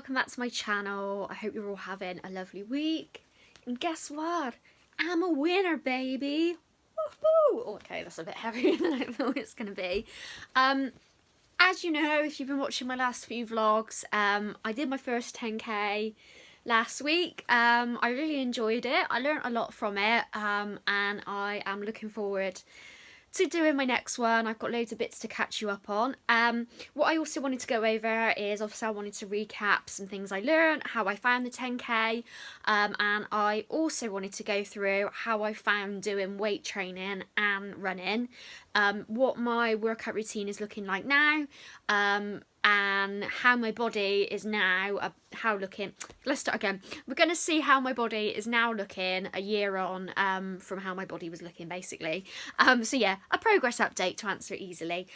welcome back to my channel. I hope you're all having a lovely week. And guess what? I'm a winner, baby. Woohoo! Okay, that's a bit heavier than I thought it was going to be. As you know, if you've been watching my last few vlogs, I did my first 10k last week. I really enjoyed it. I learned a lot from it, and I am looking forward to doing my next one. I've got loads of bits to catch you up on. What I also wanted to go over is, obviously I wanted to recap some things I learned, how I found the 10k, and I also wanted to go through how I found doing weight training and running, what my workout routine is looking like now, and how my body is now, let's start again. We're going to see how my body is now looking a year on from how my body was looking, basically. So yeah, a progress update to answer it easily.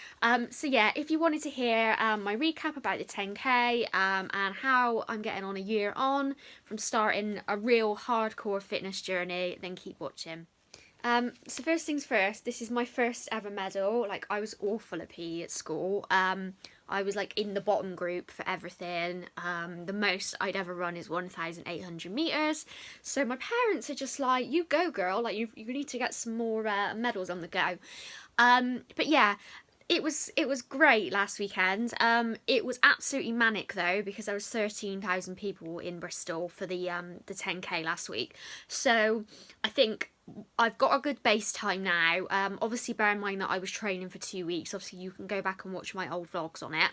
So yeah, if you wanted to hear my recap about the 10k and how I'm getting on a year on from starting a real hardcore fitness journey, then keep watching. So first things first, this is my first ever medal. Like, I was awful at PE at school. I was like in the bottom group for everything. The most I'd ever run is 1,800 meters. So my parents are just like, you go girl, like you need to get some more medals on the go. But yeah, it was great last weekend. It was absolutely manic though, because there was 13,000 people in Bristol for the 10k last week. So I think I've got a good base time now. Obviously bear in mind that I was training for 2 weeks. Obviously you can go back and watch my old vlogs on it.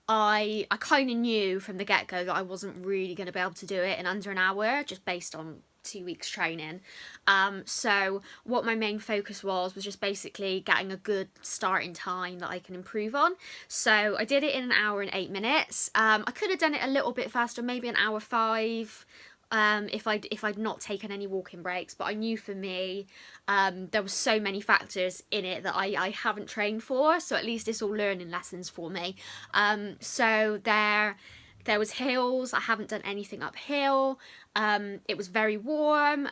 I kind of knew from the get-go that I wasn't really going to be able to do it in under an hour, just based on 2 weeks training. So what my main focus was just basically getting a good starting time that I can improve on. So I did it in 1 hour and 8 minutes. I could have done it a little bit faster, maybe 1 hour 5, if I'd not taken any walking breaks, but I knew for me there was so many factors in it that I haven't trained for, so at least it's all learning lessons for me. So there was hills. I haven't done anything uphill. It was very warm.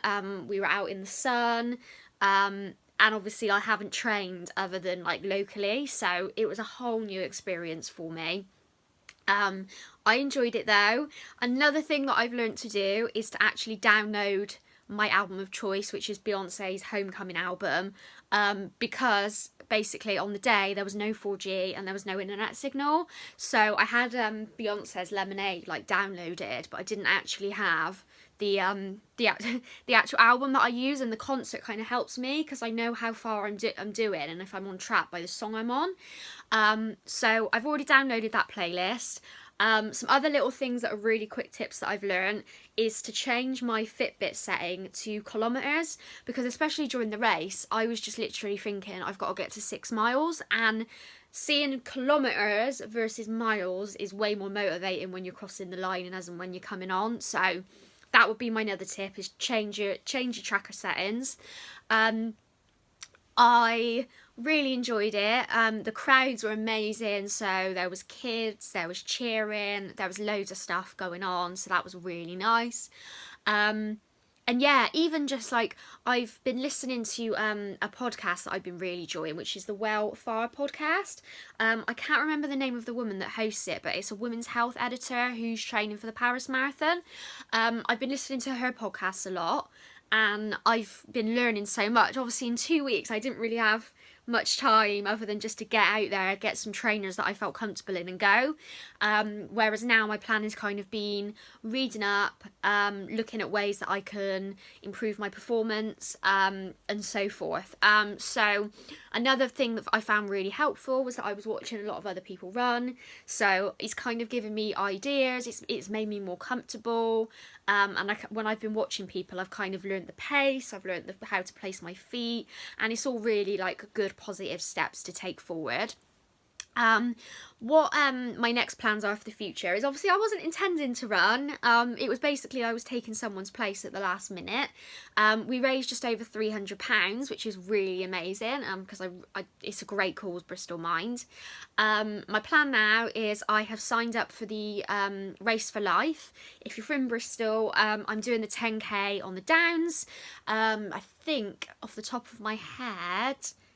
We were out in the sun, and obviously I haven't trained other than like locally, so it was a whole new experience for me. I enjoyed it though. Another thing that I've learned to do is to actually download my album of choice, which is Beyonce's Homecoming album, because basically on the day there was no 4G and there was no internet signal. So I had Beyonce's Lemonade like downloaded, but I didn't actually have the actual album that I use, and the concert kind of helps me because I know how far I'm doing and if I'm on track by the song I'm on. So I've already downloaded that playlist. Some other little things that are really quick tips that I've learned is to change my Fitbit setting to kilometers, because especially during the race I was just literally thinking I've got to get to 6 miles, and seeing kilometers versus miles is way more motivating when you're crossing the line and as and when you're coming on. So that would be my other tip, is change your tracker settings. I really enjoyed it. The crowds were amazing, so there was kids, there was cheering, there was loads of stuff going on, so that was really nice. And yeah, even just like, I've been listening to a podcast that I've been really enjoying, which is the Well Far podcast. I can't remember the name of the woman that hosts it, but it's a women's health editor who's training for the Paris Marathon. I've been listening to her podcast a lot, and I've been learning so much. Obviously in 2 weeks I didn't really have much time other than just to get out there, get some trainers that I felt comfortable in and go. Whereas now my plan has kind of been reading up, looking at ways that I can improve my performance, and so forth. So another thing that I found really helpful was that I was watching a lot of other people run, so it's kind of given me ideas, it's made me more comfortable, and when I've been watching people I've kind of learned the pace, I've learned how to place my feet, and it's all really like good positive steps to take forward. What my next plans are for the future is, obviously I wasn't intending to run. It was basically I was taking someone's place at the last minute. We raised just over £300, which is really amazing, because it's a great cause, Bristol Mind. My plan now is I have signed up for the Race for Life. If you're from Bristol, I'm doing the 10k on the Downs. I think off the top of my head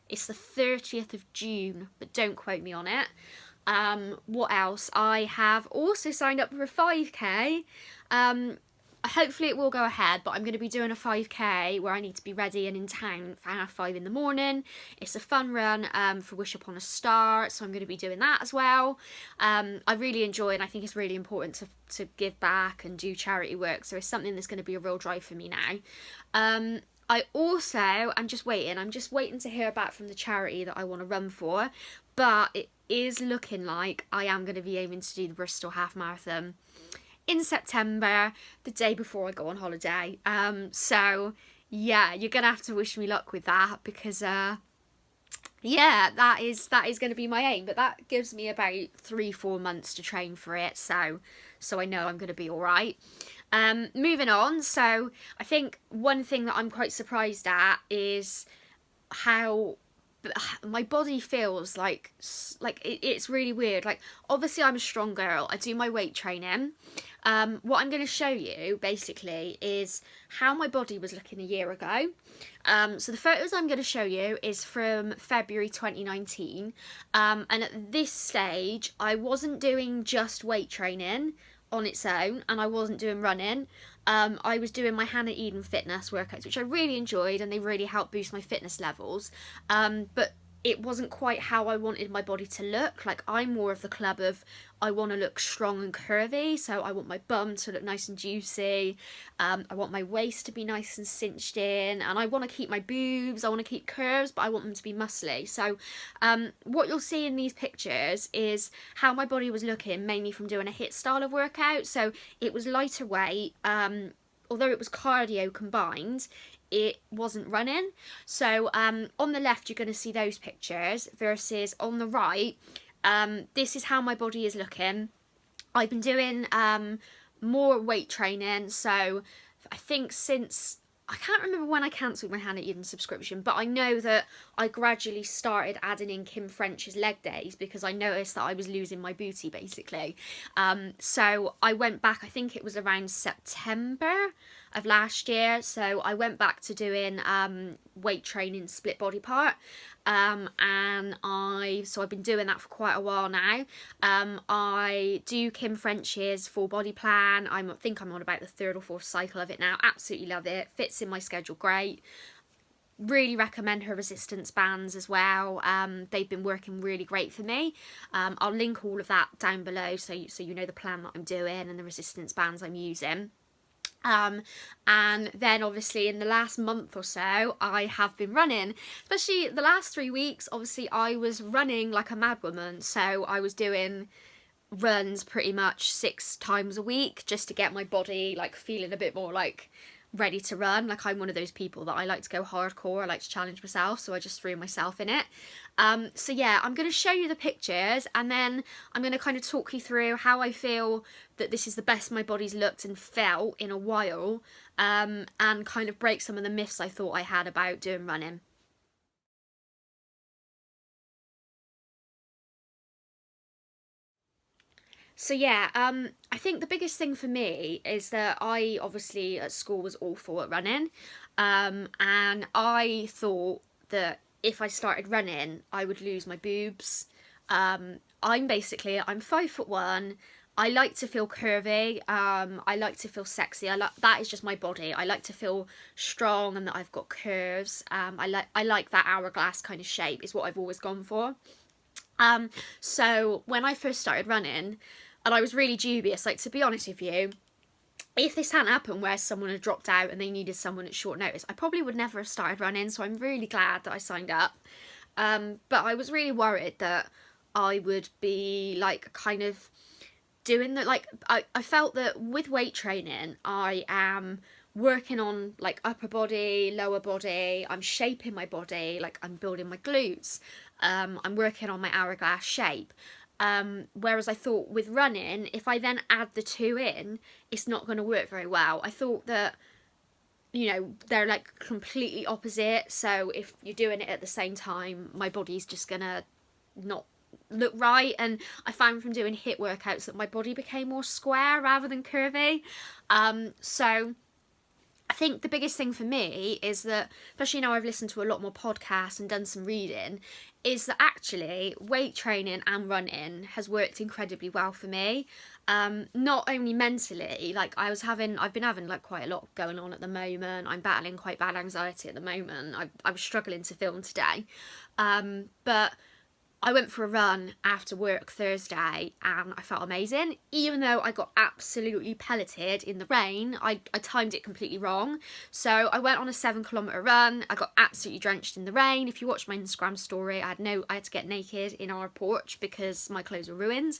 it's the 30th of June, but don't quote me on it. What else? I have also signed up for a 5k. Hopefully it will go ahead, but I'm going to be doing a 5k where I need to be ready and in town for 5:30 in the morning. It's a fun run for Wish Upon a Star, so I'm going to be doing that as well. I really enjoy it, and I think it's really important to give back and do charity work, so it's something that's going to be a real drive for me now. I also, I'm just waiting to hear back from the charity that I want to run for, but it is looking like I am going to be aiming to do the Bristol Half Marathon in September, the day before I go on holiday. So yeah, you're gonna have to wish me luck with that, because yeah, that is going to be my aim, but that gives me about 3-4 months to train for it, so I know I'm going to be all right. Moving on, so I think one thing that I'm quite surprised at is how my body feels like it's really weird. Like, obviously I'm a strong girl, I do my weight training. What I'm going to show you basically is how my body was looking a year ago. So the photos I'm going to show you is from February 2019, and at this stage I wasn't doing just weight training on its own, and I wasn't doing running. I was doing my Hannah Eden fitness workouts, which I really enjoyed, and they really helped boost my fitness levels. But it wasn't quite how I wanted my body to look. Like, I'm more of the club of, I want to look strong and curvy, so I want my bum to look nice and juicy, I want my waist to be nice and cinched in, and I want to keep my boobs, I want to keep curves, but I want them to be muscly. So what you'll see in these pictures is how my body was looking, mainly from doing a HIIT style of workout. So it was lighter weight, although it was cardio combined, it wasn't running. So on the left you're going to see those pictures, versus on the right, this is how my body is looking. I've been doing more weight training, so I think since, I can't remember when I cancelled my Hannah Eden subscription, but I know that I gradually started adding in Kim French's leg days because I noticed that I was losing my booty, basically. So I went back, I think it was around September of last year, so I went back to doing weight training split body part, and I've been doing that for quite a while now. I do Kim French's full body plan. I think I'm on about the 3rd or 4th cycle of it now. Absolutely love it, fits in my schedule great. Really recommend her resistance bands as well. They've been working really great for me. I'll link all of that down below, so you know the plan that I'm doing and the resistance bands I'm using. And then obviously in the last month or so I have been running, especially the last 3 weeks. Obviously I was running like a madwoman, so I was doing runs pretty much 6 times a week just to get my body like feeling a bit more like ready to run. Like, I'm one of those people that I like to go hardcore, I like to challenge myself, so I just threw myself in it. So yeah, I'm going to show you the pictures, and then I'm going to kind of talk you through how I feel that this is the best my body's looked and felt in a while, and kind of break some of the myths I thought I had about doing running. So yeah, I think the biggest thing for me is that I obviously at school was awful at running, and I thought that if I started running I would lose my boobs. I'm 5'1". I like to feel curvy, I like to feel sexy, that is just my body. I like to feel strong and that I've got curves. I like that hourglass kind of shape is what I've always gone for. So when I first started running, and I was really dubious, like, to be honest with you, if this hadn't happened where someone had dropped out and they needed someone at short notice, I probably would never have started running, so I'm really glad that I signed up. But I was really worried that I would be, like, kind of doing that, like, I felt that with weight training, I am working on, like, upper body, lower body, I'm shaping my body, like, I'm building my glutes, I'm working on my hourglass shape. Whereas I thought with running, if I then add the two in, it's not going to work very well. I thought that, you know, they're like completely opposite. So if you're doing it at the same time, my body's just going to not look right. And I found from doing HIIT workouts that my body became more square rather than curvy. So I think the biggest thing for me is that, especially now I've listened to a lot more podcasts and done some reading, is that actually weight training and running has worked incredibly well for me. Not only mentally, like I've been having like quite a lot going on at the moment. I'm battling quite bad anxiety at the moment. I was struggling to film today. But I went for a run after work Thursday and I felt amazing. Even though I got absolutely pelleted in the rain, I timed it completely wrong. So I went on a 7-kilometre run. I got absolutely drenched in the rain. If you watch my Instagram story, I had to get naked in our porch because my clothes were ruined.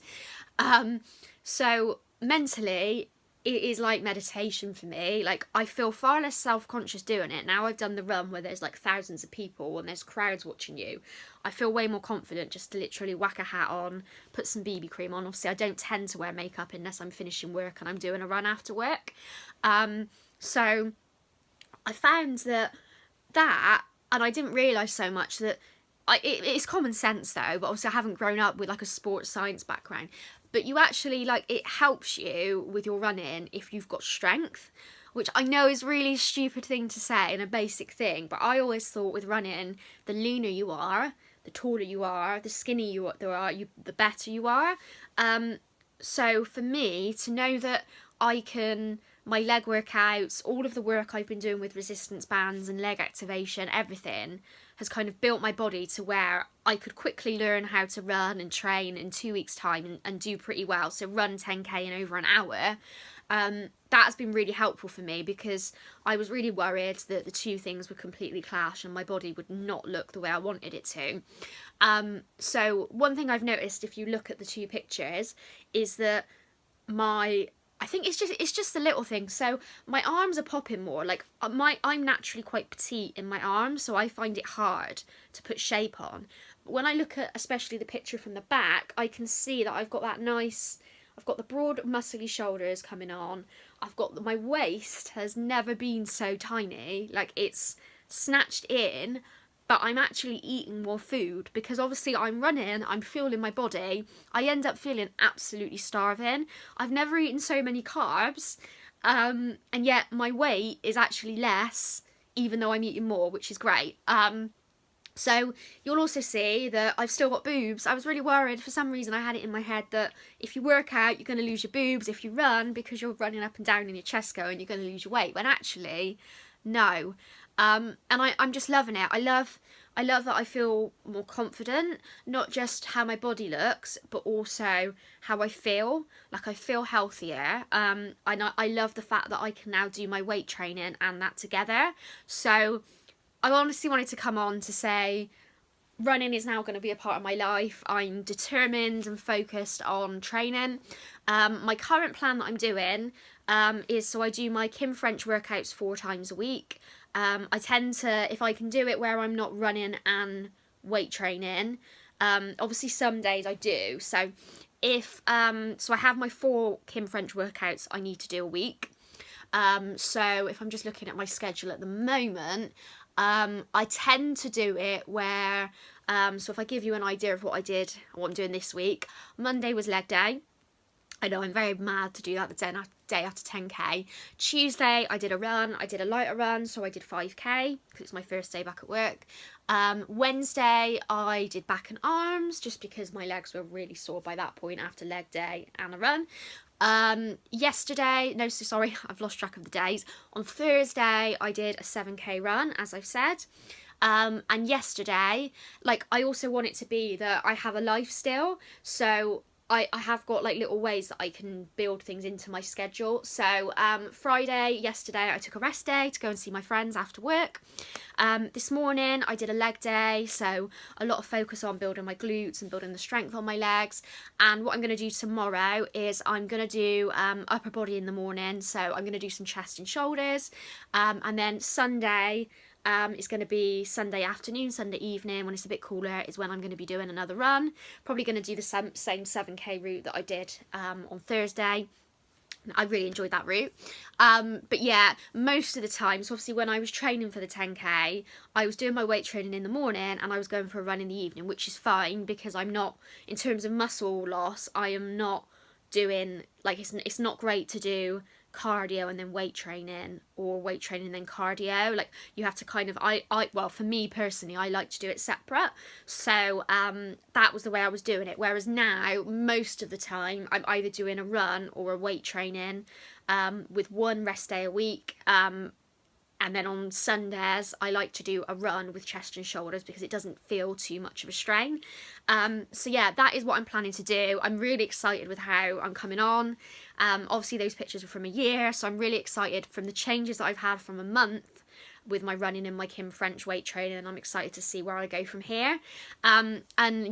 So mentally, it is like meditation for me. Like, I feel far less self-conscious doing it. Now I've done the run where there's like thousands of people and there's crowds watching you. I feel way more confident just to literally whack a hat on, put some BB cream on. Obviously, I don't tend to wear makeup unless I'm finishing work and I'm doing a run after work. So I found that, and I didn't realise so much that, it's common sense though, but obviously I haven't grown up with like a sports science background. But you actually, like, it helps you with your running if you've got strength, which I know is really a stupid thing to say and a basic thing, but I always thought with running, the leaner you are, the taller you are, the skinny you are, the better you are. So for me, to know that my leg workouts, all of the work I've been doing with resistance bands and leg activation, everything has kind of built my body to where I could quickly learn how to run and train in 2 weeks' time and do pretty well. So run 10k in over an hour. That has been really helpful for me because I was really worried that the two things would completely clash and my body would not look the way I wanted it to. So one thing I've noticed if you look at the two pictures is that I think it's just the little things. So my arms are popping more. Like I'm naturally quite petite in my arms, so I find it hard to put shape on. But when I look at especially the picture from the back, I can see that I've got the broad muscly shoulders coming on. My waist has never been so tiny. Like, it's snatched in, but I'm actually eating more food because obviously I'm running, I'm fueling my body. I end up feeling absolutely starving. I've never eaten so many carbs, and yet my weight is actually less, even though I'm eating more, which is great. So you'll also see that I've still got boobs. I was really worried. For some reason I had it in my head that if you work out, you're going to lose your boobs. If you run, because you're running up and down in your chest going, you're going to lose your weight. When actually, no. And I'm just loving it. I love that I feel more confident, not just how my body looks, but also how I feel. Like, I feel healthier. I love the fact that I can now do my weight training and that together. So I honestly wanted to come on to say running is now going to be a part of my life. I'm determined and focused on training. My current plan that I'm doing is, so I do my Kim French workouts 4 times a week. I tend to, if I can do it where I'm not running and weight training, obviously some days I do. So so I have my 4 Kim French workouts I need to do a week. So if I'm just looking at my schedule at the moment, I tend to do it where, so if I give you an idea of what I did, what I'm doing this week, Monday was leg day. I know, I'm very mad to do that the day after 10k. Tuesday, I did a run. I did a lighter run, so I did 5k because it's my first day back at work. Wednesday, I did back and arms just because my legs were really sore by that point after leg day and a run. Sorry, I've lost track of the days. On Thursday, I did a 7k run, as I've said. And yesterday, like, I also want it to be that I have a life still, so I have got like little ways that I can build things into my schedule. So yesterday I took a rest day to go and see my friends after work. This morning I did a leg day, so a lot of focus on building my glutes and building the strength on my legs. And what I'm going to do tomorrow is I'm going to do upper body in the morning, so I'm going to do some chest and shoulders. And then Sunday, it's going to be Sunday afternoon, Sunday evening, when it's a bit cooler, is when I'm going to be doing another run. Probably going to do the same 7k route that I did on Thursday. I really enjoyed that route. But yeah, most of the time, so obviously when I was training for the 10k, I was doing my weight training in the morning and I was going for a run in the evening, which is fine because I'm not, in terms of muscle loss, I am not doing, like, it's not great to do cardio and then weight training, or weight training and then cardio. Like, you have to kind of, well, for me personally, I like to do it separate. So that was the way I was doing it. Whereas now, most of the time, I'm either doing a run or a weight training with one rest day a week. And then on Sundays, I like to do a run with chest and shoulders because it doesn't feel too much of a strain. So yeah, that is what I'm planning to do. I'm really excited with how I'm coming on. Obviously, those pictures were from a year, so I'm really excited from the changes that I've had from a month with my running and my Kim French weight training, and I'm excited to see where I go from here. And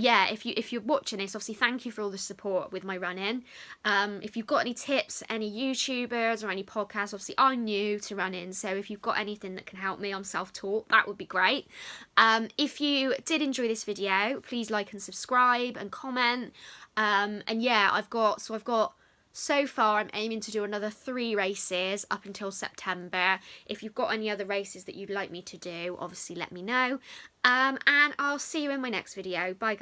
yeah, if you're watching this, obviously thank you for all the support with my running. If you've got any tips, any YouTubers or any podcasts, obviously I'm new to running, so if you've got anything that can help me, I'm self-taught, that would be great. If you did enjoy this video, please like and subscribe and comment. And yeah, I've got so far, I'm aiming to do another 3 races up until September. If you've got any other races that you'd like me to do, obviously let me know. And I'll see you in my next video. Bye, guys.